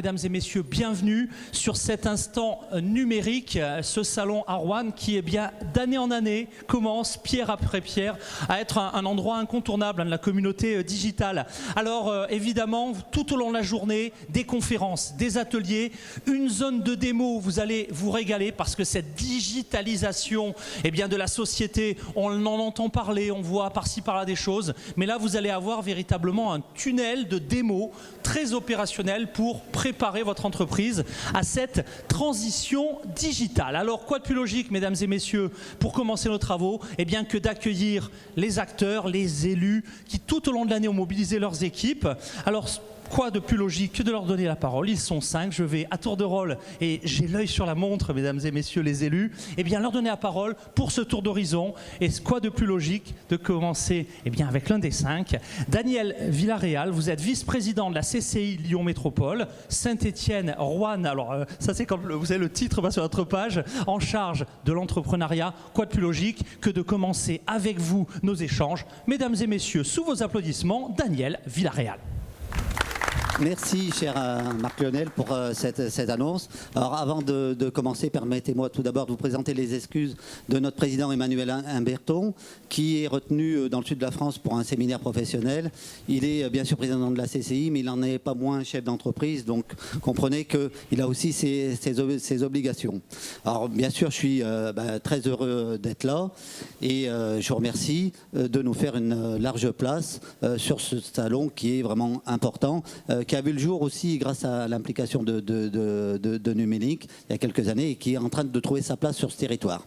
mesdames et messieurs, bienvenue sur cet instant numérique, ce salon à Rouen qui, bien d'année en année, commence pierre après pierre à être un endroit incontournable de la communauté digitale. Alors évidemment, tout au long de la journée, des conférences, des ateliers, une zone de démo où vous allez vous régaler parce que cette digitalisation bien, de la société, on en entend parler, on voit par-ci par-là des choses, mais là vous allez avoir véritablement un tunnel de démo très opérationnel pour préparer votre entreprise à cette transition digitale. Alors quoi de plus logique, mesdames et messieurs, pour commencer nos travaux, bien que d'accueillir les acteurs, les élus qui tout au long de l'année ont mobilisé leurs équipes. Alors quoi de plus logique que de leur donner la parole? Ils sont 5, je vais à tour de rôle, et j'ai l'œil sur la montre, mesdames et messieurs les élus, bien leur donner la parole pour ce tour d'horizon. Et quoi de plus logique de commencer bien, avec l'un des 5, Daniel Villarreal, vous êtes vice-président de la CCI Lyon Métropole, Saint-Étienne, Rouen, alors ça c'est quand vous avez le titre sur notre page, en charge de l'entrepreneuriat. Quoi de plus logique que de commencer avec vous nos échanges? Mesdames et messieurs, sous vos applaudissements, Daniel Villarreal. Merci, cher Marc-Lionel, pour cette annonce. Alors, avant de commencer, permettez-moi tout d'abord de vous présenter les excuses de notre président Emmanuel Humberton, qui est retenu dans le sud de la France pour un séminaire professionnel. Il est bien sûr président de la CCI, mais il n'en est pas moins chef d'entreprise, donc comprenez qu'il a aussi ses obligations. Alors, bien sûr, je suis très heureux d'être là, et je vous remercie de nous faire une large place sur ce salon qui est vraiment important, qui a vu le jour aussi grâce à l'implication de Numérique il y a quelques années et qui est en train de trouver sa place sur ce territoire.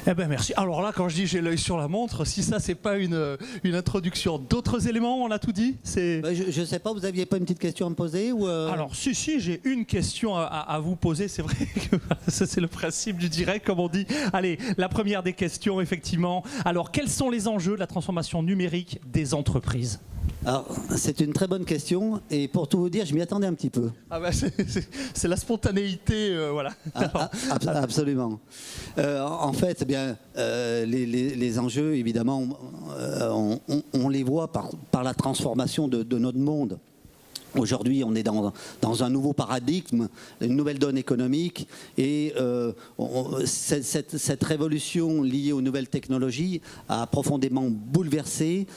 Merci. Alors là, quand je dis j'ai l'œil sur la montre, si ça c'est pas une introduction, d'autres éléments, on a tout dit. Je ne sais pas, vous n'aviez pas une petite question à me poser ou Alors si, j'ai une question à vous poser. C'est vrai que ça c'est le principe du direct, comme on dit. Allez, la première des questions, effectivement. Alors, quels sont les enjeux de la transformation numérique des entreprises? Alors, c'est une très bonne question et pour tout vous dire, je m'y attendais un petit peu. C'est la spontanéité, voilà. Absolument. En fait, les enjeux, évidemment, on les voit par la transformation de notre monde. Aujourd'hui, on est dans un nouveau paradigme, une nouvelle donne économique, et cette révolution liée aux nouvelles technologies a profondément bouleversé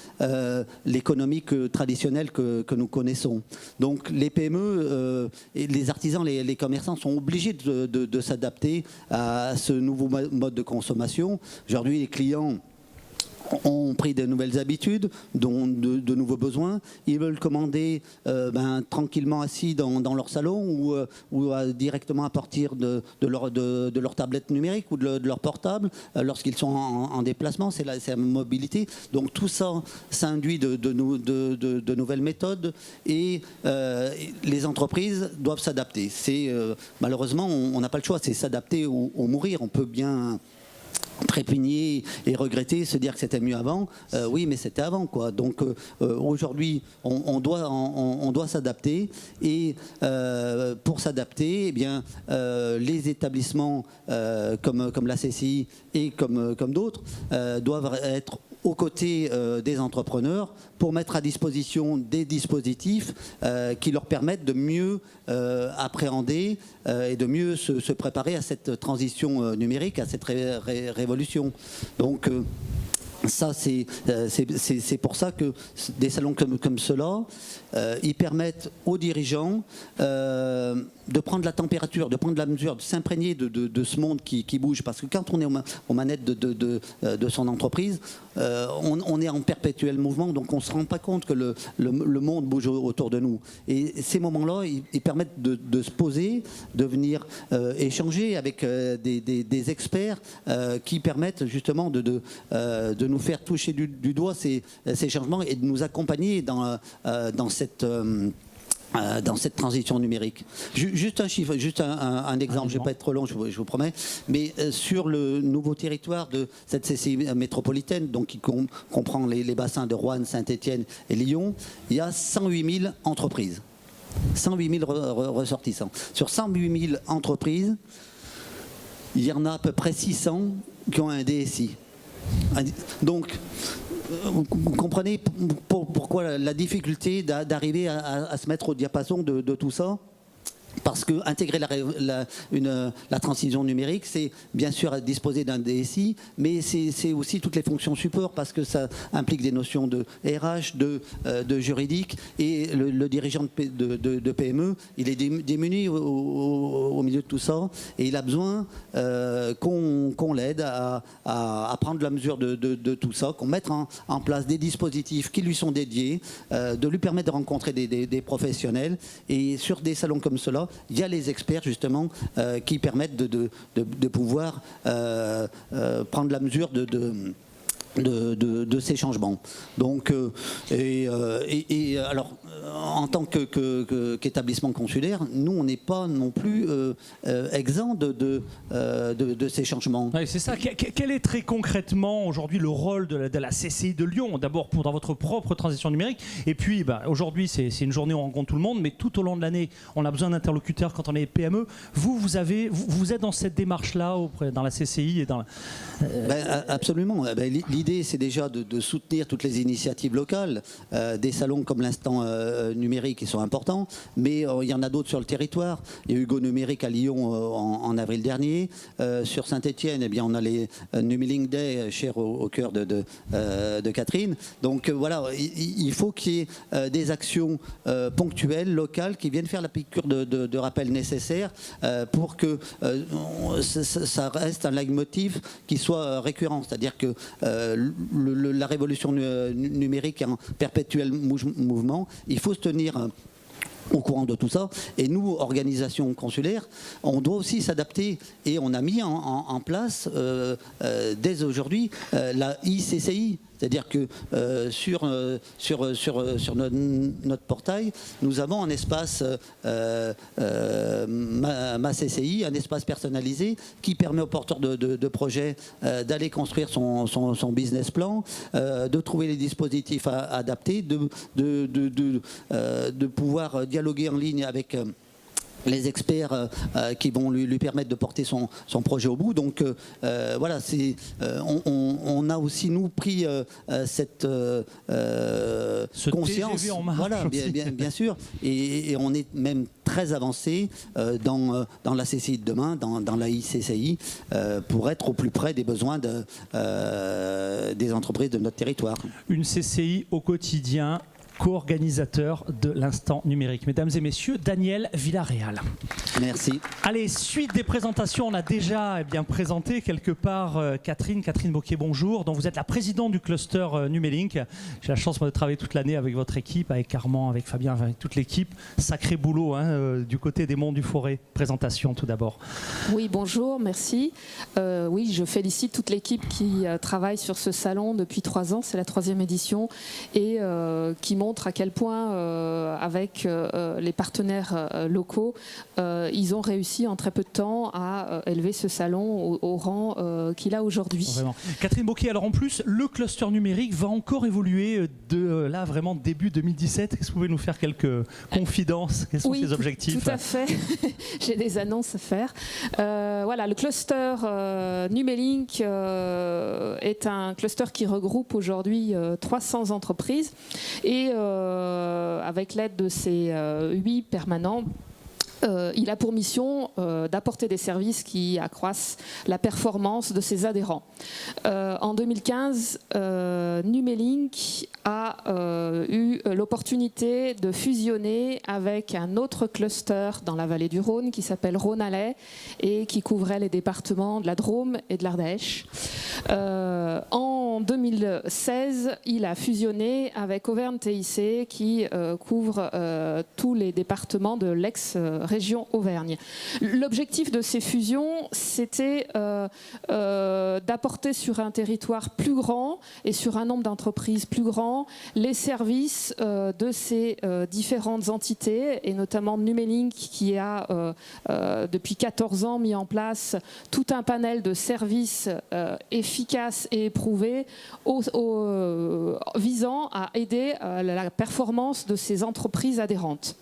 l'économie traditionnelle que nous connaissons. Donc les PME, et les artisans, les commerçants sont obligés de s'adapter à ce nouveau mode de consommation. Aujourd'hui, les clients ont pris de nouvelles habitudes, dont de nouveaux besoins. Ils veulent commander tranquillement assis dans leur salon ou directement à partir de leur tablette numérique ou de leur portable lorsqu'ils sont en déplacement. C'est la mobilité. Donc tout ça, ça induit de nouvelles méthodes et les entreprises doivent s'adapter. Malheureusement, on n'a pas le choix, c'est s'adapter ou mourir. On peut bien trépigner et regretter, se dire que c'était mieux avant. Oui, mais c'était avant, quoi. Donc aujourd'hui, on doit s'adapter et pour s'adapter, les établissements comme la CCI et comme d'autres doivent être aux côtés des entrepreneurs pour mettre à disposition des dispositifs qui leur permettent de mieux appréhender et de mieux se préparer à cette transition numérique, à cette révolution. Donc ça, c'est pour ça que des salons comme ceux-là, ils permettent aux dirigeants de prendre la température, de prendre la mesure, de s'imprégner de ce monde qui bouge. Parce que quand on est aux manettes de son entreprise, on est en perpétuel mouvement, donc on ne se rend pas compte que le monde bouge autour de nous. Et ces moments-là, ils permettent de se poser, de venir échanger avec des experts qui permettent justement de nous faire toucher du doigt ces changements et de nous accompagner dans cette transition numérique. Juste un chiffre, juste un exemple, je ne vais pas être trop long, je vous promets, mais sur le nouveau territoire de cette CCI métropolitaine, donc qui comprend les bassins de Rouen, Saint-Étienne et Lyon, il y a 108 000 entreprises, 108 000 ressortissants. Sur 108 000 entreprises, il y en a à peu près 600 qui ont un DSI. Donc, vous comprenez pourquoi la difficulté d'arriver à se mettre au diapason de tout ça. Parce que intégrer la transition numérique, c'est bien sûr disposer d'un DSI, mais c'est aussi toutes les fonctions support, parce que ça implique des notions de RH, de juridique, et le dirigeant de PME, il est démuni au milieu de tout ça, et il a besoin qu'on l'aide à prendre la mesure de tout ça, qu'on mette en place des dispositifs qui lui sont dédiés, de lui permettre de rencontrer des professionnels, et sur des salons comme cela, il y a les experts justement qui permettent de pouvoir prendre la mesure de ces changements. Donc, alors, en tant qu'établissement consulaire, nous, on n'est pas non plus exempt de ces changements. Oui, c'est ça. Quel est très concrètement aujourd'hui le rôle de la CCI de Lyon, d'abord dans votre propre transition numérique, et puis aujourd'hui c'est une journée où on rencontre tout le monde, mais tout au long de l'année, on a besoin d'interlocuteurs quand on est PME. Vous êtes dans cette démarche-là dans la CCI et dans absolument. L'idée, c'est déjà de soutenir toutes les initiatives locales, des salons comme l'Instant numérique qui sont importants, mais il y en a d'autres sur le territoire. Il y a Hugo Numérique à Lyon en avril dernier. Sur Saint-Étienne, eh bien, on a les Numelink Day, chers au cœur de Catherine. Donc voilà, il faut qu'il y ait des actions ponctuelles, locales, qui viennent faire la piqûre de rappel nécessaire pour que ça reste un leitmotiv qui soit récurrent. C'est-à-dire que la révolution numérique est en perpétuel mouvement. Il faut se tenir au courant de tout ça. Et nous, organisation consulaire, on doit aussi s'adapter. Et on a mis en place, dès aujourd'hui, la ICCI. C'est-à-dire que sur notre portail, nous avons un espace ma CCI, un espace personnalisé qui permet aux porteurs de projets d'aller construire son business plan, de trouver les dispositifs adaptés, de pouvoir dialoguer en ligne avec les experts qui vont lui permettre de porter son projet au bout. Donc voilà, on a aussi nous pris cette conscience, TGV en marche, voilà, bien sûr, et on est même très avancé dans la CCI de demain, dans la ICCI, pour être au plus près des besoins des entreprises de notre territoire. Une CCI au quotidien, co-organisateur de l'Instant numérique. Mesdames et messieurs, Daniel Villarreal. Merci. Allez, suite des présentations, on a déjà présenté quelque part Catherine Bocquet, bonjour, dont vous êtes la présidente du cluster Numelink. J'ai la chance de travailler toute l'année avec votre équipe, avec Armand, avec Fabien, avec toute l'équipe. Sacré boulot du côté des Monts du Forêt. Présentation tout d'abord. Oui, bonjour, merci. Oui, je félicite toute l'équipe qui travaille sur ce salon depuis 3 ans, c'est la 3e édition, et qui montre à quel point, avec les partenaires locaux, ils ont réussi en très peu de temps à élever ce salon au rang qu'il a aujourd'hui. Vraiment. Catherine Bocquet, alors en plus, le cluster numérique va encore évoluer de là, vraiment début 2017. Est-ce que vous pouvez nous faire quelques confidences? Quels sont ses objectifs? Tout à fait. J'ai des annonces à faire. Voilà, le cluster Numelink est un cluster qui regroupe aujourd'hui 300 entreprises, et avec l'aide de ces 8 permanents, il a pour mission d'apporter des services qui accroissent la performance de ses adhérents. En 2015, Numelink a eu l'opportunité de fusionner avec un autre cluster dans la vallée du Rhône qui s'appelle Rhône-Alais et qui couvrait les départements de la Drôme et de l'Ardèche. En 2016, il a fusionné avec Auvergne TIC qui couvre tous les départements de l'ex-région Auvergne. L'objectif de ces fusions, c'était d'apporter sur un territoire plus grand et sur un nombre d'entreprises plus grand les services de ces différentes entités, et notamment Numelink qui a depuis 14 ans mis en place tout un panel de services efficaces et éprouvés visant à aider la performance de ces entreprises adhérentes.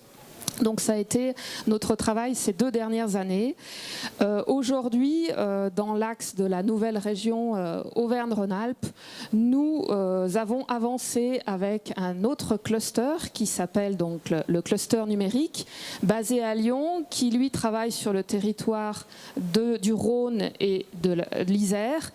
Donc ça a été notre travail ces 2 dernières années. Aujourd'hui, dans l'axe de la nouvelle région Auvergne-Rhône-Alpes, nous avons avancé avec un autre cluster qui s'appelle donc le cluster numérique, basé à Lyon, qui lui travaille sur le territoire du Rhône et de l'Isère,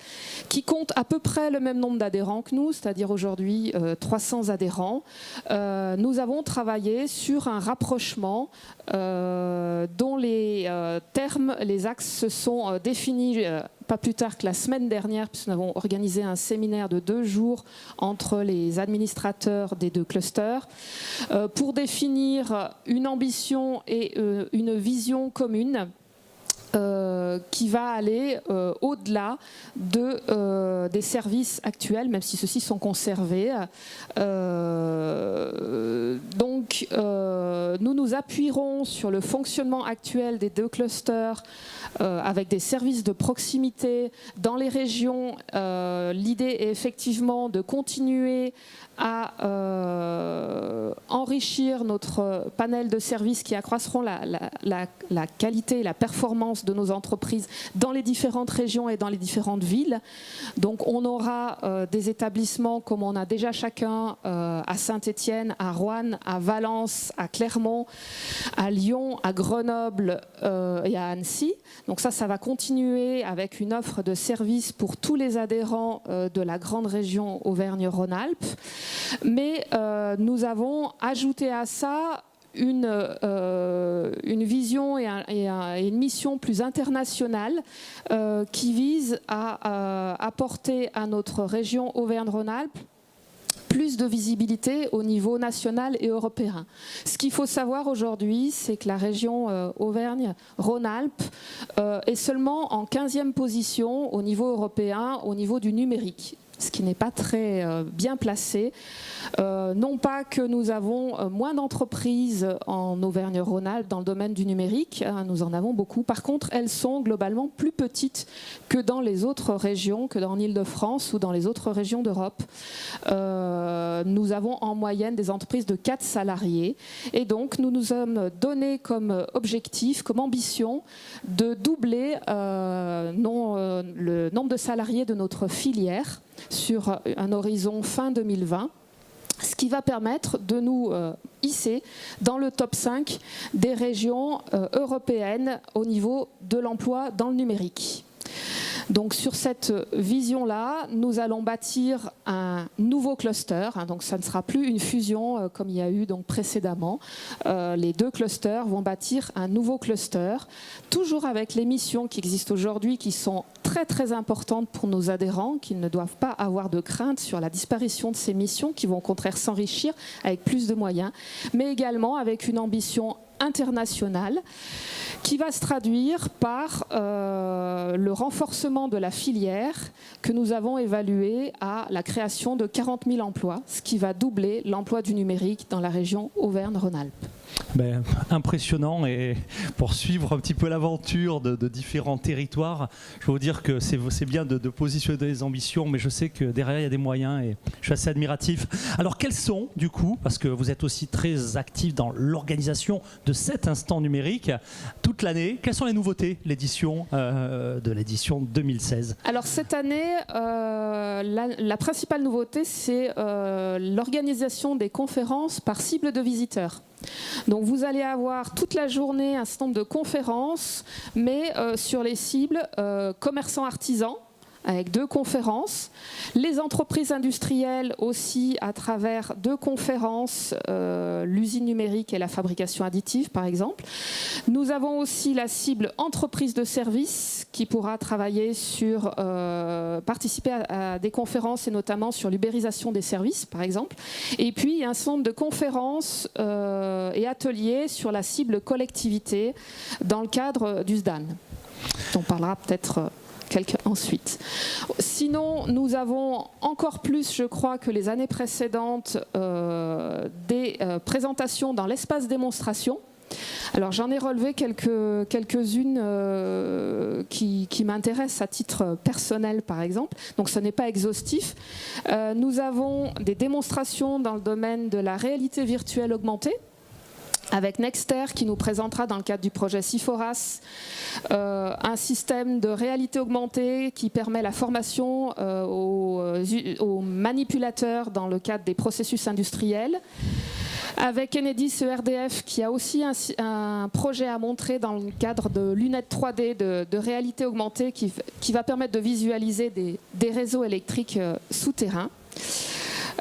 qui compte à peu près le même nombre d'adhérents que nous, c'est-à-dire aujourd'hui 300 adhérents. Nous avons travaillé sur un rapprochement dont les termes, les axes se sont définis pas plus tard que la semaine dernière, puisque nous avons organisé un séminaire de 2 jours entre les administrateurs des 2 clusters pour définir une ambition et une vision commune qui va aller au-delà des services actuels, même si ceux-ci sont conservés. Donc, nous nous appuierons sur le fonctionnement actuel des 2 clusters avec des services de proximité dans les régions. L'idée est effectivement de continuer à enrichir notre panel de services qui accroîtront la qualité et la performance de nos entreprises dans les différentes régions et dans les différentes villes. Donc on aura des établissements comme on a déjà chacun à Saint-Étienne, à Roanne, à Valence, à Clermont, à Lyon, à Grenoble et à Annecy. Donc ça va continuer avec une offre de services pour tous les adhérents de la grande région Auvergne-Rhône-Alpes. Mais nous avons ajouté à ça une vision et une mission plus internationale qui vise à apporter à notre région Auvergne-Rhône-Alpes plus de visibilité au niveau national et européen. Ce qu'il faut savoir aujourd'hui, c'est que la région Auvergne-Rhône-Alpes est seulement en 15e position au niveau européen, au niveau du numérique, ce qui n'est pas très bien placé. Non pas que nous avons moins d'entreprises en Auvergne-Rhône-Alpes dans le domaine du numérique, nous en avons beaucoup. Par contre, elles sont globalement plus petites que dans les autres régions, que dans l'Île-de-France ou dans les autres régions d'Europe. Nous avons en moyenne des entreprises de 4 salariés. Et donc, nous nous sommes donné comme objectif, comme ambition, de doubler le nombre de salariés de notre filière sur un horizon fin 2020, ce qui va permettre de nous hisser dans le top 5 des régions européennes au niveau de l'emploi dans le numérique. Donc sur cette vision-là, nous allons bâtir un nouveau cluster. Donc ça ne sera plus une fusion comme il y a eu donc précédemment. Les 2 clusters vont bâtir un nouveau cluster, toujours avec les missions qui existent aujourd'hui, qui sont très très importantes pour nos adhérents, qui ne doivent pas avoir de crainte sur la disparition de ces missions, qui vont au contraire s'enrichir avec plus de moyens, mais également avec une ambition internationale qui va se traduire par le renforcement de la filière que nous avons évalué à la création de 40 000 emplois, ce qui va doubler l'emploi du numérique dans la région Auvergne-Rhône-Alpes. Impressionnant, et pour suivre un petit peu l'aventure de différents territoires, je veux vous dire que c'est bien de positionner des ambitions, mais je sais que derrière il y a des moyens et je suis assez admiratif. Alors quels sont du coup, parce que vous êtes aussi très actifs dans l'organisation de cet instant numérique toute l'année, quelles sont les nouveautés de l'édition 2016? Alors cette année, la principale nouveauté, c'est l'organisation des conférences par cible de visiteurs. Donc vous allez avoir toute la journée un certain nombre de conférences, mais sur les cibles commerçants artisans, avec 2 conférences. Les entreprises industrielles aussi à travers 2 conférences, l'usine numérique et la fabrication additive par exemple. Nous avons aussi la cible entreprise de services qui pourra travailler sur, participer à des conférences et notamment sur l'ubérisation des services par exemple. Et puis un certain nombre de conférences et ateliers sur la cible collectivité dans le cadre du SDAN. On parlera peut-être ensuite. Sinon, nous avons encore plus, je crois, que les années précédentes, des présentations dans l'espace démonstration. Alors j'en ai relevé quelques-unes qui m'intéressent à titre personnel par exemple, donc ce n'est pas exhaustif. Nous avons des démonstrations dans le domaine de la réalité virtuelle augmentée, avec Nexter qui nous présentera dans le cadre du projet Siforas un système de réalité augmentée qui permet la formation aux manipulateurs dans le cadre des processus industriels. Avec Enedis ERDF qui a aussi un projet à montrer dans le cadre de lunettes 3D de réalité augmentée qui va permettre de visualiser des réseaux électriques souterrains.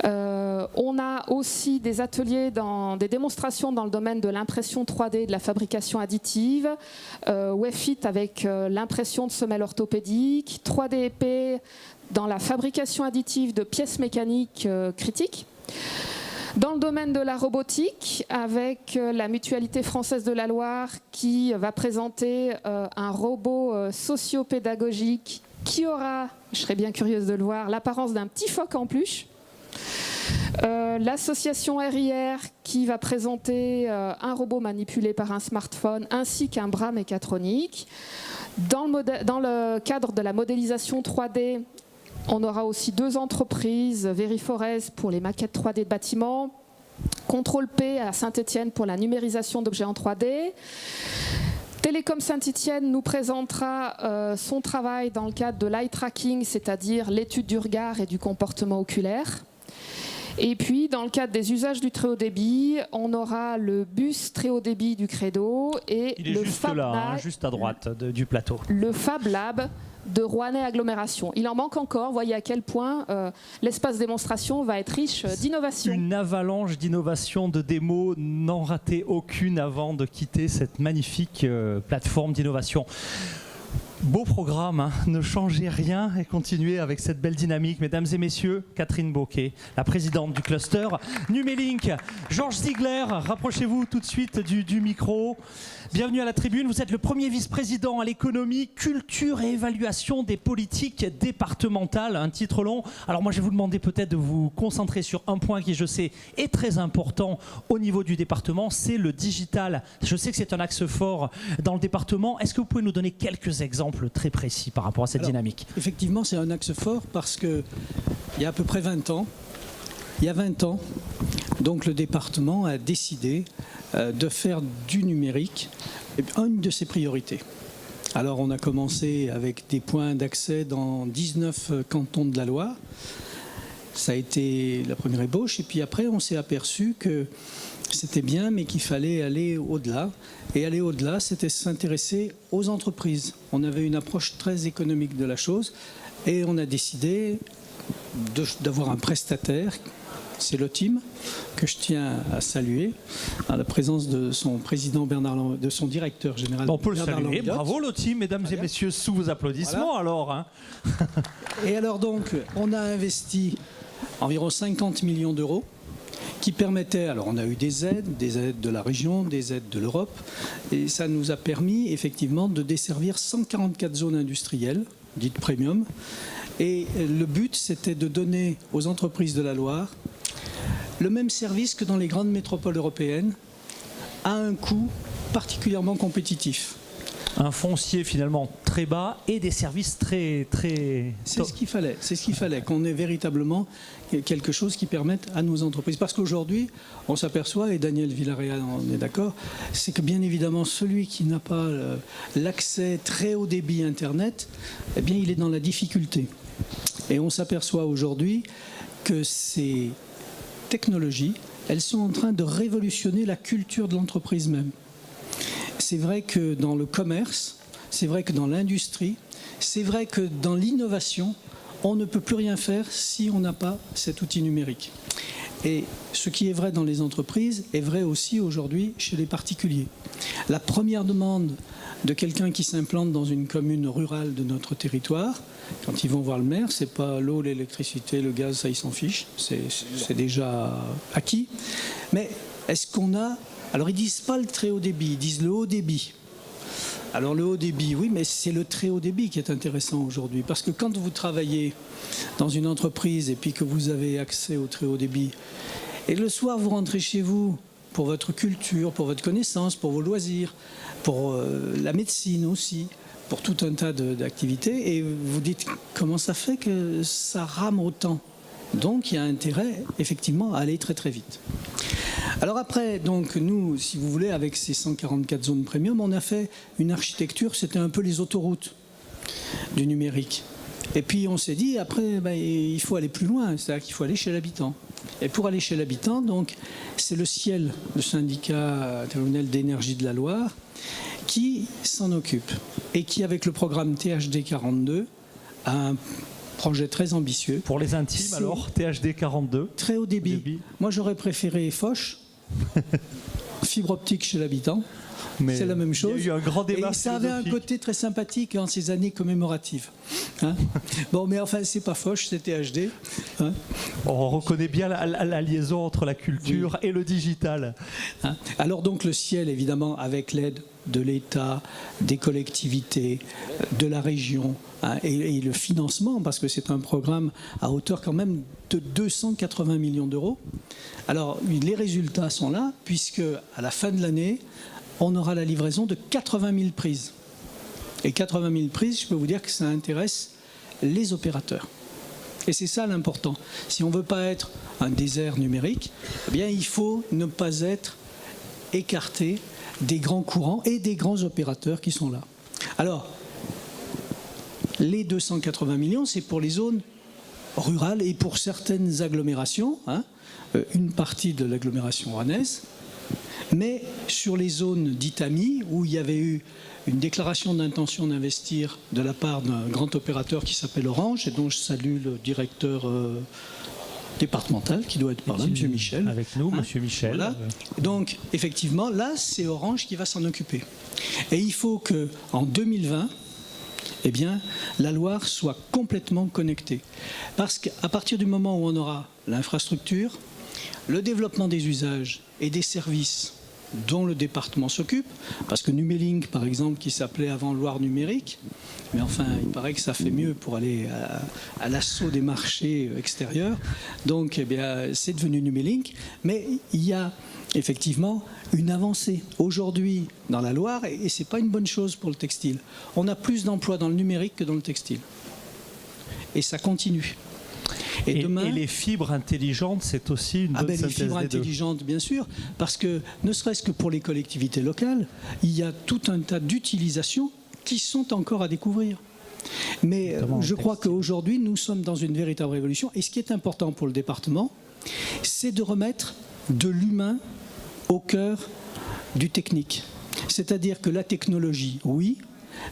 On a aussi des ateliers, des démonstrations dans le domaine de l'impression 3D et de la fabrication additive, WebFit avec l'impression de semelles orthopédiques, 3D épais dans la fabrication additive de pièces mécaniques critiques. Dans le domaine de la robotique, avec la Mutualité française de la Loire qui va présenter un robot socio-pédagogique qui aura, je serais bien curieuse de le voir, l'apparence d'un petit phoque en peluche. L'association RIR qui va présenter un robot manipulé par un smartphone ainsi qu'un bras mécatronique. Dans le cadre de la modélisation 3D, on aura aussi 2 entreprises, Veriforez pour les maquettes 3D de bâtiments, Contrôle P à Saint-Étienne pour la numérisation d'objets en 3D. Télécom Saint-Étienne nous présentera son travail dans le cadre de l'eye tracking, c'est-à-dire l'étude du regard et du comportement oculaire. Et puis, dans le cadre des usages du très haut débit, on aura le bus très haut débit du Credo et il est le juste Fab là, Lab, juste à droite du plateau. le Fab Lab de Rouennais Agglomération. Il en manque encore. Voyez à quel point l'espace démonstration va être riche d'innovation. Une avalanche d'innovation, de démos, n'en ratez aucune avant de quitter cette magnifique plateforme d'innovation. Beau programme, hein. Ne changez rien et continuez avec cette belle dynamique. Mesdames et messieurs, Catherine Bocquet, la présidente du cluster Numelink. Georges Ziegler, rapprochez-vous tout de suite du micro. Bienvenue à la tribune. Vous êtes le premier vice-président à l'économie, culture et évaluation des politiques départementales. Un titre long. Alors moi, je vais vous demander peut-être de vous concentrer sur un point qui, je sais, est très important au niveau du département. C'est le digital. Je sais que c'est un axe fort dans le département. Est-ce que vous pouvez nous donner quelques exemples très précis par rapport à cette dynamique? Effectivement, c'est un axe fort parce qu'il y a à peu près 20 ans, donc le département a décidé de faire du numérique une de ses priorités. Alors on a commencé avec des points d'accès dans 19 cantons de la Loire. Ça a été la première ébauche et puis après on s'est aperçu que c'était bien mais qu'il fallait aller au-delà. Et aller au-delà, c'était s'intéresser aux entreprises. On avait une approche très économique de la chose et on a décidé d'avoir un prestataire. C'est l'OTIM, que je tiens à saluer, à la présence de son président de son directeur général. On peut le Bernard saluer. Langlotte. Bravo l'OTIM, mesdames et messieurs, sous vos applaudissements. Voilà. Alors. Hein. Et alors donc, on a investi environ 50 millions d'euros qui permettaient, alors on a eu des aides de la région, des aides de l'Europe, et ça nous a permis effectivement de desservir 144 zones industrielles, dites premium, et le but c'était de donner aux entreprises de la Loire le même service que dans les grandes métropoles européennes, à un coût particulièrement compétitif. Un foncier finalement très bas et des services très... C'est ce qu'il fallait, qu'on ait véritablement quelque chose qui permette à nos entreprises. Parce qu'aujourd'hui, on s'aperçoit, et Daniel Villarreal en est d'accord, c'est que bien évidemment, celui qui n'a pas l'accès très haut débit Internet, eh bien, il est dans la difficulté. Et on s'aperçoit aujourd'hui que ces technologies, elles sont en train de révolutionner la culture de l'entreprise même. C'est vrai que dans le commerce, c'est vrai que dans l'industrie, c'est vrai que dans l'innovation, on ne peut plus rien faire si on n'a pas cet outil numérique. Et ce qui est vrai dans les entreprises est vrai aussi aujourd'hui chez les particuliers. La première demande de quelqu'un qui s'implante dans une commune rurale de notre territoire, quand ils vont voir le maire, c'est pas l'eau, l'électricité, le gaz, ça ils s'en fichent, c'est déjà acquis. Mais est-ce qu'on a... Alors ils disent pas le très haut débit, ils disent le haut débit. Alors le haut débit, oui, mais c'est le très haut débit qui est intéressant aujourd'hui. Parce que quand vous travaillez dans une entreprise et puis que vous avez accès au très haut débit, et le soir vous rentrez chez vous pour votre culture, pour votre connaissance, pour vos loisirs, pour la médecine aussi, pour tout un tas d'activités, et vous dites comment ça fait que ça rame autant. Donc il y a intérêt effectivement à aller très très vite. Alors après, donc nous, si vous voulez, avec ces 144 zones premium, on a fait une architecture, c'était un peu les autoroutes du numérique. Et puis on s'est dit, après, il faut aller plus loin, c'est-à-dire qu'il faut aller chez l'habitant. Et pour aller chez l'habitant, donc, c'est le Ciel, le syndicat intercommunal d'énergie de la Loire, qui s'en occupe. Et qui, avec le programme THD 42, a un projet très ambitieux. Pour les intimes, alors, THD 42. Très haut débit. Moi, j'aurais préféré Foch, fibre optique chez l'habitant. C'est la même chose. Il y a eu un grand débat. Et ça avait un côté très sympathique en ces années commémoratives. Hein, bon, mais enfin, c'est pas Foch, c'est THD. Hein. On reconnaît bien la liaison entre la culture et le digital. Hein. Alors donc le Ciel, évidemment, avec l'aide de l'État, des collectivités, de la région, hein, et le financement, parce que c'est un programme à hauteur quand même de 280 millions d'euros. Alors les résultats sont là, puisque à la fin de l'année, on aura la livraison de 80 000 prises. Et 80 000 prises, je peux vous dire que ça intéresse les opérateurs. Et c'est ça l'important. Si on ne veut pas être un désert numérique, eh bien, il faut ne pas être écarté des grands courants et des grands opérateurs qui sont là. Alors, les 280 millions, c'est pour les zones rurales et pour certaines agglomérations, hein, une partie de l'agglomération rouennaise. Mais sur les zones dites AMI, où il y avait eu une déclaration d'intention d'investir de la part d'un grand opérateur qui s'appelle Orange, et dont je salue le directeur départemental, qui doit être par là, M. Michel. Avec nous, hein, M. Michel. Voilà. Donc, effectivement, là, c'est Orange qui va s'en occuper. Et il faut qu'en 2020, eh bien, la Loire soit complètement connectée. Parce qu'à partir du moment où on aura l'infrastructure, le développement des usages et des services dont le département s'occupe, parce que Numélink, par exemple, qui s'appelait avant Loire Numérique, mais enfin, il paraît que ça fait mieux pour aller à l'assaut des marchés extérieurs, donc eh bien, c'est devenu Numélink, mais il y a effectivement une avancée aujourd'hui dans la Loire, et ce n'est pas une bonne chose pour le textile. On a plus d'emplois dans le numérique que dans le textile. Et ça continue. Et demain, les fibres intelligentes, c'est aussi une bonne synthèse les fibres des deux. intelligentes, bien sûr, parce que ne serait-ce que pour les collectivités locales, il y a tout un tas d'utilisations qui sont encore à découvrir. Mais je crois qu'aujourd'hui, nous sommes dans une véritable révolution. Et ce qui est important pour le département, c'est de remettre de l'humain au cœur du technique. C'est-à-dire que la technologie, oui,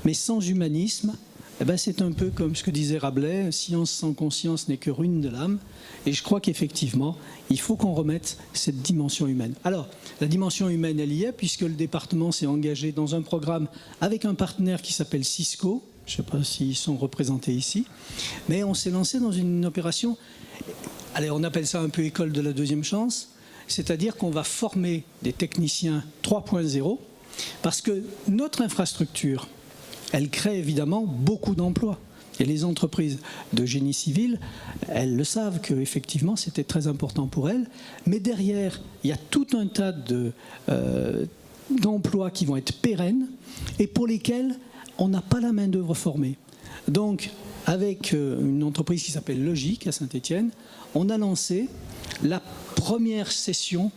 mais sans humanisme, eh ben, c'est un peu comme ce que disait Rabelais, science sans conscience n'est que ruine de l'âme. Et je crois qu'effectivement, il faut qu'on remette cette dimension humaine. Alors, la dimension humaine, elle y est, puisque le département s'est engagé dans un programme avec un partenaire qui s'appelle Cisco. Je ne sais pas s'ils sont représentés ici. Mais on s'est lancé dans une opération, allez, on appelle ça un peu école de la deuxième chance, c'est-à-dire qu'on va former des techniciens 3.0, parce que notre infrastructure, elle crée évidemment beaucoup d'emplois. Et les entreprises de génie civil, elles le savent qu'effectivement c'était très important pour elles. Mais derrière, il y a tout un tas d'emplois qui vont être pérennes et pour lesquels on n'a pas la main-d'œuvre formée. Donc, avec une entreprise qui s'appelle Logique à Saint-Étienne, on a lancé la première session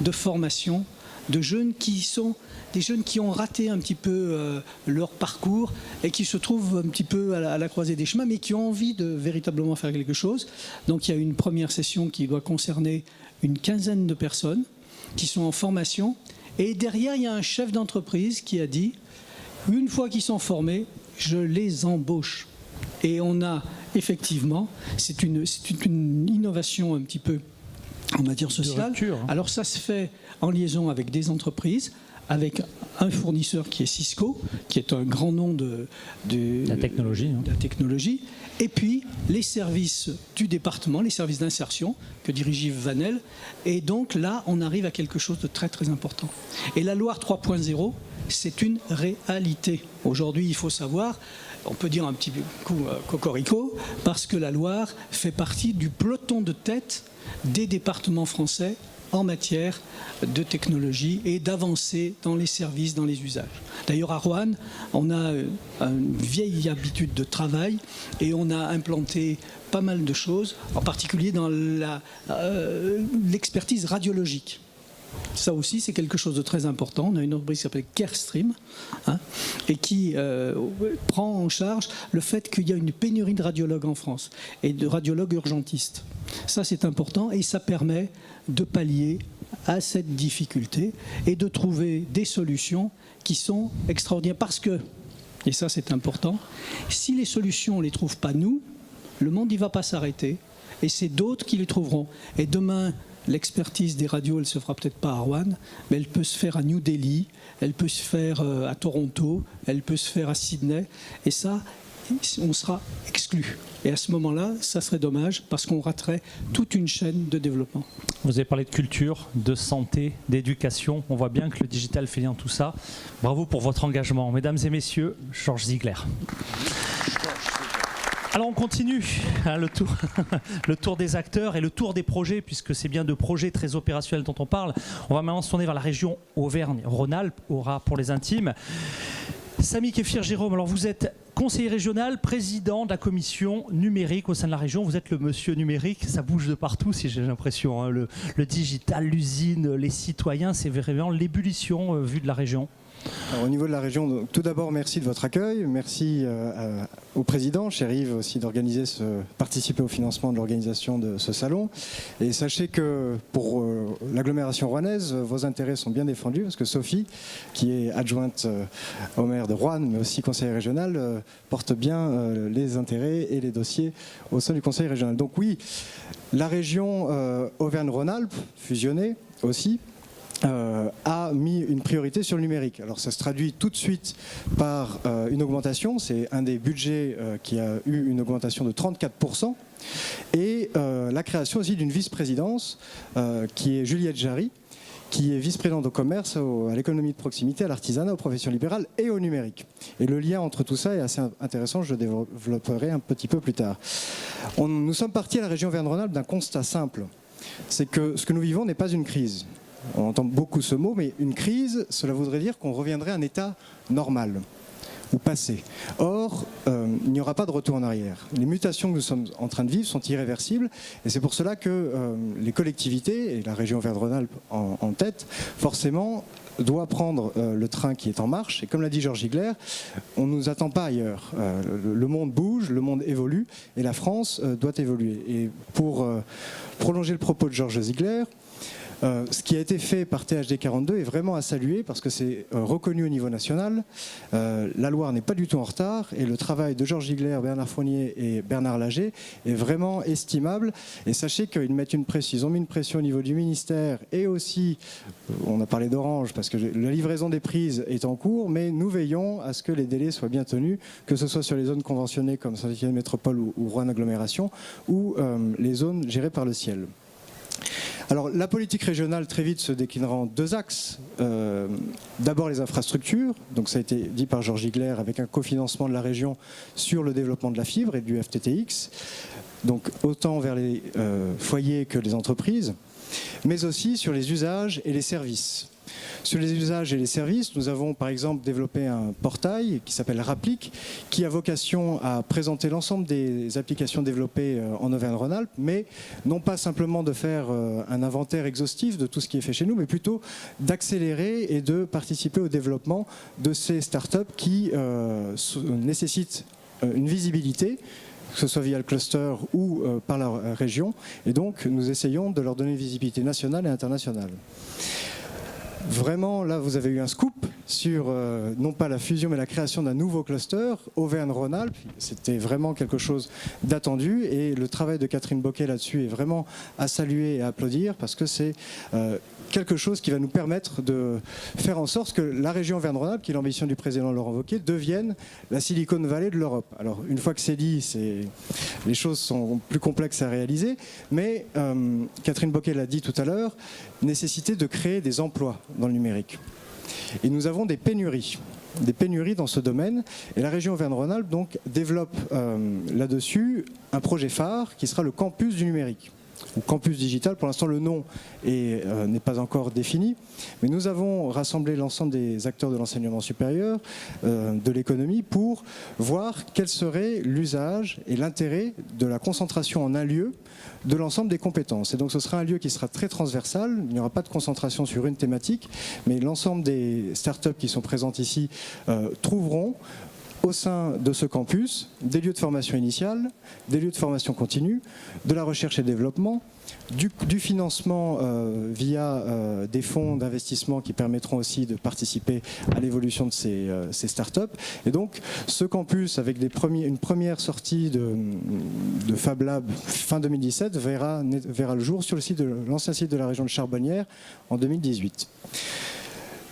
de formation de jeunes qui sont des jeunes qui ont raté un petit peu leur parcours et qui se trouvent un petit peu à la croisée des chemins, mais qui ont envie de véritablement faire quelque chose. Donc il y a une première session qui doit concerner une quinzaine de personnes qui sont en formation. Et derrière, il y a un chef d'entreprise qui a dit, une fois qu'ils sont formés, je les embauche. Et on a effectivement, c'est une innovation un petit peu, on va dire, sociale. Rupture, hein. Alors ça se fait en liaison avec des entreprises, avec un fournisseur qui est Cisco, qui est un grand nom de la technologie, hein. la technologie, et puis les services du département, les services d'insertion que dirige Yves Vanel. Et donc là, on arrive à quelque chose de très très important. Et la Loire 3.0, c'est une réalité. Aujourd'hui, il faut savoir, on peut dire un petit coup cocorico, parce que la Loire fait partie du peloton de tête des départements français en matière de technologie et d'avancée dans les services, dans les usages. D'ailleurs, à Roanne, on a une vieille habitude de travail et on a implanté pas mal de choses, en particulier dans l'expertise radiologique. Ça aussi, c'est quelque chose de très important. On a une entreprise qui s'appelle Carestream, et qui prend en charge le fait qu'il y a une pénurie de radiologues en France et de radiologues urgentistes. Ça, c'est important et ça permet de pallier à cette difficulté et de trouver des solutions qui sont extraordinaires. Parce que, et ça c'est important, si les solutions on ne les trouve pas nous, le monde ne va pas s'arrêter et c'est d'autres qui les trouveront. Et demain, l'expertise des radios, elle ne se fera peut-être pas à Rouen, mais elle peut se faire à New Delhi, elle peut se faire à Toronto, elle peut se faire à Sydney. Et ça, on sera exclu. Et à ce moment-là, ça serait dommage parce qu'on raterait toute une chaîne de développement. Vous avez parlé de culture, de santé, d'éducation. On voit bien que le digital fait lien tout ça. Bravo pour votre engagement. Mesdames et messieurs, Georges Ziegler. Alors on continue le tour des acteurs et le tour des projets, puisque c'est bien de projets très opérationnels dont on parle. On va maintenant se tourner vers la région Auvergne-Rhône-Alpes, Aura pour les intimes. Samy Kéfir-Jérôme, alors vous êtes conseiller régional, président de la commission numérique au sein de la région. Vous êtes le monsieur numérique, ça bouge de partout, si j'ai l'impression. Le digital, l'usine, les citoyens, c'est vraiment l'ébullition vue de la région. Alors, au niveau de la région, donc, tout d'abord, merci de votre accueil. Merci au président, cher Yves, aussi participer au financement de l'organisation de ce salon. Et sachez que pour l'agglomération rouennaise, vos intérêts sont bien défendus, parce que Sophie, qui est adjointe au maire de Roanne, mais aussi conseillère régionale, porte bien les intérêts et les dossiers au sein du conseil régional. Donc oui, la région Auvergne-Rhône-Alpes, fusionnée aussi, a mis une priorité sur le numérique. Alors ça se traduit tout de suite par une augmentation, c'est un des budgets qui a eu une augmentation de 34%, et la création aussi d'une vice-présidence qui est Juliette Jarry, qui est vice-présidente au commerce, à l'économie de proximité, à l'artisanat, aux professions libérales et au numérique. Et le lien entre tout ça est assez intéressant, je le développerai un petit peu plus tard. Nous sommes partis à la région Auvergne-Rhône-Alpes d'un constat simple, c'est que ce que nous vivons n'est pas une crise. On entend beaucoup ce mot, mais une crise, cela voudrait dire qu'on reviendrait à un état normal ou passé. Or, il n'y aura pas de retour en arrière. Les mutations que nous sommes en train de vivre sont irréversibles, et c'est pour cela que les collectivités, et la région Auvergne-Rhône-Alpes en tête, forcément, doit prendre le train qui est en marche. Et comme l'a dit Georges Ziegler, on ne nous attend pas ailleurs. Le monde bouge, le monde évolue, et la France doit évoluer. Et pour prolonger le propos de Georges Ziegler, ce qui a été fait par THD 42 est vraiment à saluer parce que c'est reconnu au niveau national. La Loire n'est pas du tout en retard et le travail de Georges Ziegler, Bernard Fournier et Bernard Lager est vraiment estimable. Et sachez qu'ils mettent ils ont mis une pression au niveau du ministère et aussi, on a parlé d'Orange parce que la livraison des prises est en cours, mais nous veillons à ce que les délais soient bien tenus, que ce soit sur les zones conventionnées comme Saint-Étienne Métropole ou Roanne Agglomération ou les zones gérées par le ciel. Alors la politique régionale très vite se déclinera en deux axes. D'abord les infrastructures, donc ça a été dit par Georges Ziegler avec un cofinancement de la région sur le développement de la fibre et du FTTX, donc autant vers les foyers que les entreprises, mais aussi sur les usages et les services. Sur les usages et les services, nous avons par exemple développé un portail qui s'appelle Rapplic, qui a vocation à présenter l'ensemble des applications développées en Auvergne-Rhône-Alpes, mais non pas simplement de faire un inventaire exhaustif de tout ce qui est fait chez nous, mais plutôt d'accélérer et de participer au développement de ces startups qui nécessitent une visibilité, que ce soit via le cluster ou par la région, et donc nous essayons de leur donner une visibilité nationale et internationale. Vraiment, là, vous avez eu un scoop sur, non pas la fusion, mais la création d'un nouveau cluster, Auvergne-Rhône-Alpes. C'était vraiment quelque chose d'attendu et le travail de Catherine Bocquet là-dessus est vraiment à saluer et à applaudir parce que c'est quelque chose qui va nous permettre de faire en sorte que la région Auvergne-Rhône-Alpes, qui est l'ambition du président Laurent Wauquiez, devienne la Silicon Valley de l'Europe. Alors, une fois que c'est dit, les choses sont plus complexes à réaliser, mais Catherine Bocquet l'a dit tout à l'heure, nécessité de créer des emplois dans le numérique. Et nous avons des pénuries dans ce domaine. Et la région Auvergne-Rhône-Alpes donc développe là-dessus un projet phare qui sera le campus du numérique. ou campus digital. Pour l'instant, le nom n'est pas encore défini, mais nous avons rassemblé l'ensemble des acteurs de l'enseignement supérieur, de l'économie, pour voir quel serait l'usage et l'intérêt de la concentration en un lieu de l'ensemble des compétences. Et donc ce sera un lieu qui sera très transversal, il n'y aura pas de concentration sur une thématique, mais l'ensemble des startups qui sont présentes ici trouveront au sein de ce campus des lieux de formation initiale, des lieux de formation continue, de la recherche et développement, du financement via des fonds d'investissement qui permettront aussi de participer à l'évolution de ces startups. Et donc ce campus, avec une première sortie de Fab Lab fin 2017, verra le jour sur le site de l'ancien site de la région de Charbonnières en 2018.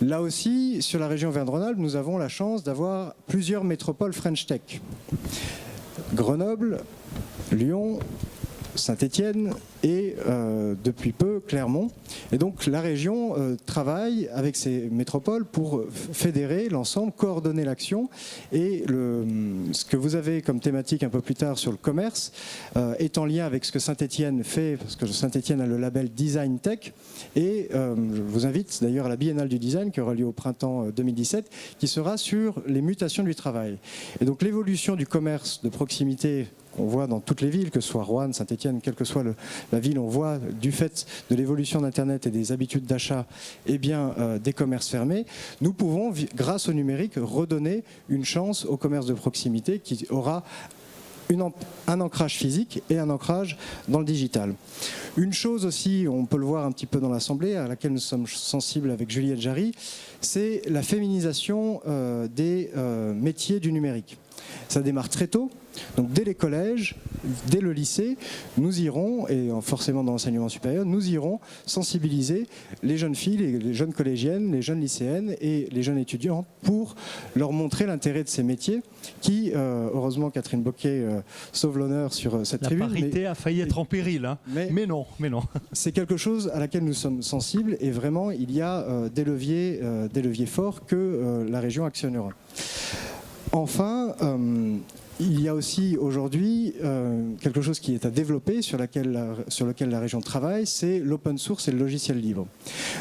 Là aussi, sur la région Auvergne-Rhône-Alpes, nous avons la chance d'avoir plusieurs métropoles French Tech. Grenoble, Lyon, Saint-Étienne et depuis peu Clermont. Et donc la région travaille avec ces métropoles pour fédérer l'ensemble, coordonner l'action. Et ce que vous avez comme thématique un peu plus tard sur le commerce est en lien avec ce que Saint-Étienne fait, parce que Saint-Étienne a le label Design Tech. Et je vous invite d'ailleurs à la Biennale du Design qui aura lieu au printemps 2017, qui sera sur les mutations du travail. Et donc l'évolution du commerce de proximité qu'on voit dans toutes les villes, que ce soit Roanne, Saint-Étienne, quelle que soit la ville, on voit du fait de l'évolution d'Internet et des habitudes d'achat, eh bien, des commerces fermés. Nous pouvons, grâce au numérique, redonner une chance au commerce de proximité qui aura un ancrage physique et un ancrage dans le digital. Une chose aussi, on peut le voir un petit peu dans l'Assemblée, à laquelle nous sommes sensibles avec Juliette Jarry, c'est la féminisation des métiers du numérique. Ça démarre très tôt, donc dès les collèges, dès le lycée, nous irons, et forcément dans l'enseignement supérieur, nous irons sensibiliser les jeunes filles, les jeunes collégiennes, les jeunes lycéennes et les jeunes étudiants pour leur montrer l'intérêt de ces métiers qui, heureusement Catherine Bocquet sauve l'honneur sur cette tribune. La parité a failli être en péril, hein. Mais non. C'est quelque chose à laquelle nous sommes sensibles et vraiment il y a des leviers forts que la région actionnera. Enfin, il y a aussi aujourd'hui quelque chose qui est à développer, sur lequel la région travaille, c'est l'open source et le logiciel libre.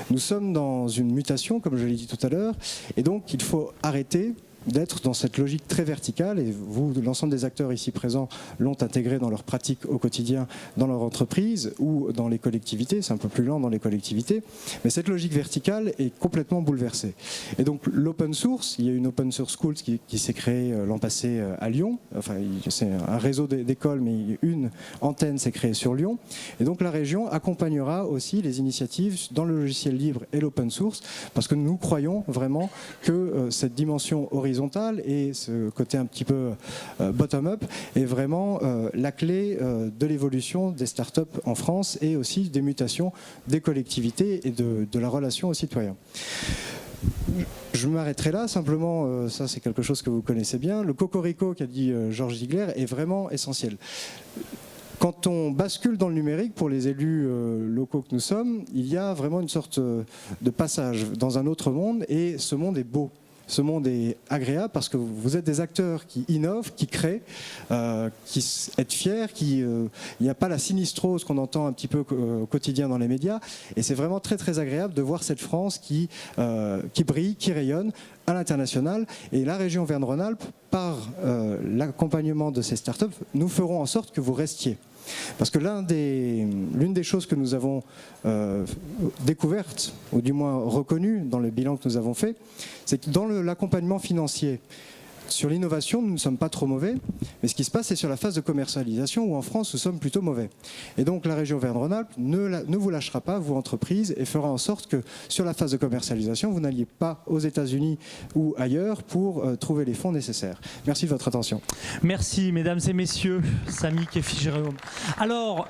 Nous sommes dans une mutation, comme je l'ai dit tout à l'heure, et donc il faut arrêter d'être dans cette logique très verticale, et vous, l'ensemble des acteurs ici présents l'ont intégré dans leur pratique au quotidien, dans leur entreprise ou dans les collectivités, c'est un peu plus lent dans les collectivités, mais cette logique verticale est complètement bouleversée. Et donc l'open source, il y a une open source school qui s'est créée l'an passé à Lyon, enfin c'est un réseau d'écoles, mais une antenne s'est créée sur Lyon, et donc la région accompagnera aussi les initiatives dans le logiciel libre et l'open source, parce que nous croyons vraiment que cette dimension horizontale et ce côté un petit peu bottom-up est vraiment la clé de l'évolution des startups en France et aussi des mutations des collectivités et de la relation aux citoyens. Je m'arrêterai là, simplement, ça c'est quelque chose que vous connaissez bien. Le cocorico qu'a dit Georges Ziegler est vraiment essentiel. Quand on bascule dans le numérique, pour les élus locaux que nous sommes, il y a vraiment une sorte de passage dans un autre monde, et ce monde est beau. Ce monde est agréable parce que vous êtes des acteurs qui innovent, qui créent, qui êtes fiers, il n'y a pas la sinistrose qu'on entend un petit peu au quotidien dans les médias. Et c'est vraiment très très agréable de voir cette France qui brille, qui rayonne à l'international. Et la région Auvergne-Rhône-Alpes, par l'accompagnement de ces startups, nous ferons en sorte que vous restiez. Parce que l'une des choses que nous avons découvertes, ou du moins reconnues dans le bilan que nous avons fait, c'est que dans l'accompagnement financier, sur l'innovation, nous ne sommes pas trop mauvais, mais ce qui se passe, c'est sur la phase de commercialisation où en France, nous sommes plutôt mauvais. Et donc la région Auvergne-Rhône-Alpes ne vous lâchera pas, vous entreprises, et fera en sorte que sur la phase de commercialisation, vous n'alliez pas aux États-Unis ou ailleurs pour trouver les fonds nécessaires. Merci de votre attention. Merci mesdames et messieurs, Samy Kefi-Jérôme. Alors,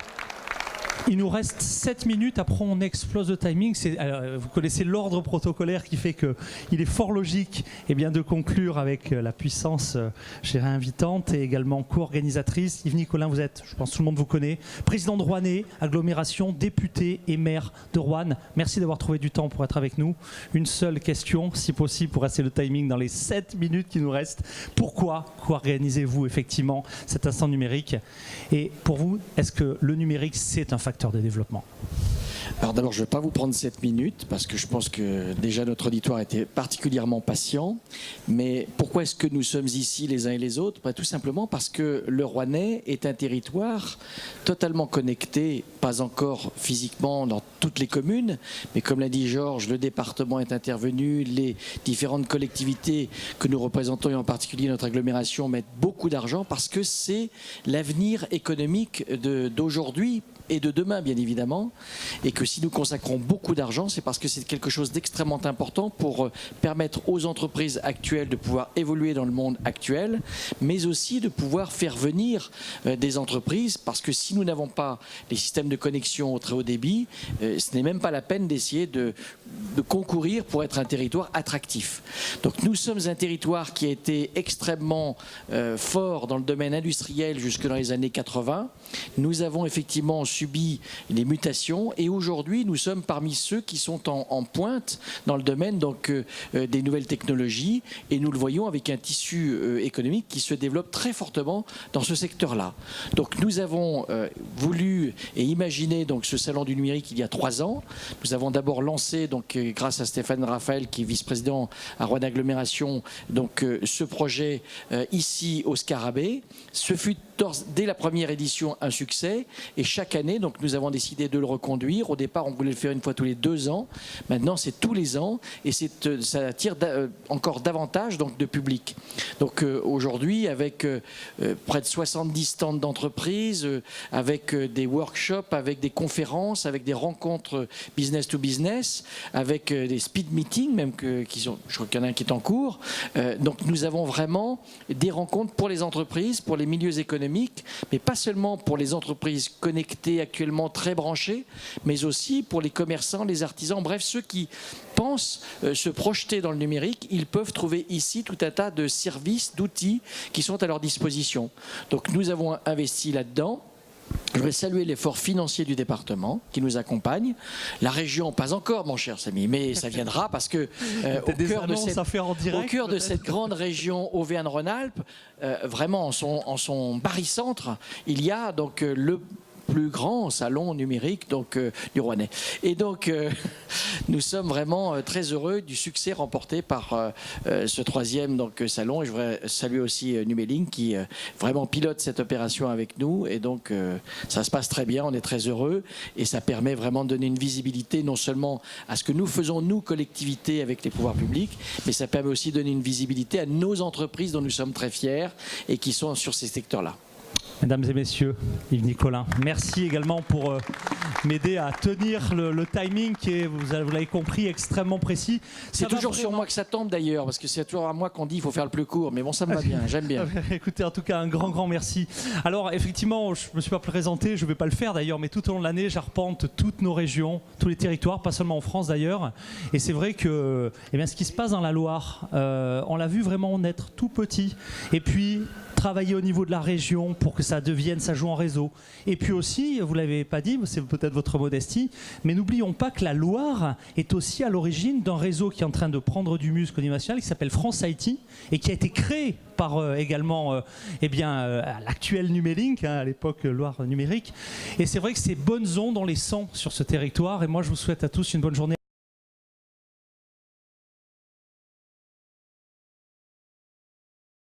il nous reste 7 minutes, après on explose le timing. Vous connaissez l'ordre protocolaire qui fait qu'il est fort logique de conclure avec la puissance chère invitante et également co-organisatrice. Yves Nicolin, vous êtes, je pense que tout le monde vous connaît, président de Rouennais, agglomération, député et maire de Roanne. Merci d'avoir trouvé du temps pour être avec nous. Une seule question, si possible, pour rester le timing dans les 7 minutes qui nous restent. Pourquoi co-organisez-vous effectivement cet instant numérique? Et pour vous, est-ce que le numérique, c'est un facteur facteur de développement. Alors d'abord, je ne vais pas vous prendre 7 minutes parce que je pense que déjà notre auditoire était particulièrement patient. Mais pourquoi est-ce que nous sommes ici les uns et les autres? Tout simplement parce que le Rouennais est un territoire totalement connecté, pas encore physiquement dans toutes les communes, mais comme l'a dit Georges, le département est intervenu, les différentes collectivités que nous représentons et en particulier notre agglomération mettent beaucoup d'argent parce que c'est l'avenir économique d'aujourd'hui et de demain, bien évidemment, et que si nous consacrons beaucoup d'argent, c'est parce que c'est quelque chose d'extrêmement important pour permettre aux entreprises actuelles de pouvoir évoluer dans le monde actuel, mais aussi de pouvoir faire venir des entreprises, parce que si nous n'avons pas les systèmes de connexion au très haut débit, ce n'est même pas la peine d'essayer de concourir pour être un territoire attractif. Donc nous sommes un territoire qui a été extrêmement fort dans le domaine industriel jusque dans les années 80. Nous avons effectivement subi des mutations et aujourd'hui nous sommes parmi ceux qui sont en pointe dans le domaine des nouvelles technologies et nous le voyons avec un tissu économique qui se développe très fortement dans ce secteur-là. Donc nous avons voulu et imaginé ce salon du numérique il y a 3 ans. Nous avons d'abord lancé grâce à Stéphane Raphaël qui est vice-président à Rouen Agglomération ce projet ici au Scarabée. Ce fut dès la première édition un succès et chaque année nous avons décidé de le reconduire. Au départ on voulait le faire une fois tous les 2 ans, maintenant c'est tous les ans et ça attire encore davantage de public. Donc aujourd'hui avec près de 70 stands d'entreprises, avec des workshops, avec des conférences, avec des rencontres business to business, avec des speed meetings même je crois qu'il y en a un qui est en cours. Donc nous avons vraiment des rencontres pour les entreprises, pour les milieux économiques, mais pas seulement pour les entreprises connectées actuellement très branchés, mais aussi pour les commerçants, les artisans, bref, ceux qui pensent se projeter dans le numérique, ils peuvent trouver ici tout un tas de services, d'outils qui sont à leur disposition. Donc nous avons investi là-dedans. Je voudrais saluer l'effort financier du département qui nous accompagne. La région, pas encore, mon cher Samy, mais ça viendra parce que au cœur de cette grande région Auvergne-Rhône-Alpes, vraiment en son barycentre, il y a le plus grand salon numérique du Rouennais. Et nous sommes vraiment très heureux du succès remporté par ce 3e salon. Et je voudrais saluer aussi Numelink qui vraiment pilote cette opération avec nous. Et ça se passe très bien, on est très heureux. Et ça permet vraiment de donner une visibilité non seulement à ce que nous faisons, nous, collectivités, avec les pouvoirs publics, mais ça permet aussi de donner une visibilité à nos entreprises dont nous sommes très fiers et qui sont sur ces secteurs-là. Mesdames et messieurs, Yves Nicolin, merci également pour m'aider à tenir le timing qui est, vous l'avez compris, extrêmement précis. C'est toujours sur moi que ça tombe d'ailleurs, parce que c'est toujours à moi qu'on dit qu'il faut faire le plus court, mais bon, ça me va bien, j'aime bien. Écoutez, en tout cas, un grand merci. Alors, effectivement, je ne me suis pas présenté, je ne vais pas le faire d'ailleurs, mais tout au long de l'année, j'arpente toutes nos régions, tous les territoires, pas seulement en France d'ailleurs. Et c'est vrai que ce qui se passe dans la Loire, on l'a vu vraiment naître tout petit. Et puis, travailler au niveau de la région pour que ça joue en réseau. Et puis aussi, vous ne l'avez pas dit, c'est peut-être votre modestie, mais n'oublions pas que la Loire est aussi à l'origine d'un réseau qui est en train de prendre du muscle au niveau national, qui s'appelle France IT, et qui a été créé par également l'actuel Numelink, à l'époque Loire Numérique. Et c'est vrai que ces bonnes ondes, on les sent sur ce territoire, et moi je vous souhaite à tous une bonne journée.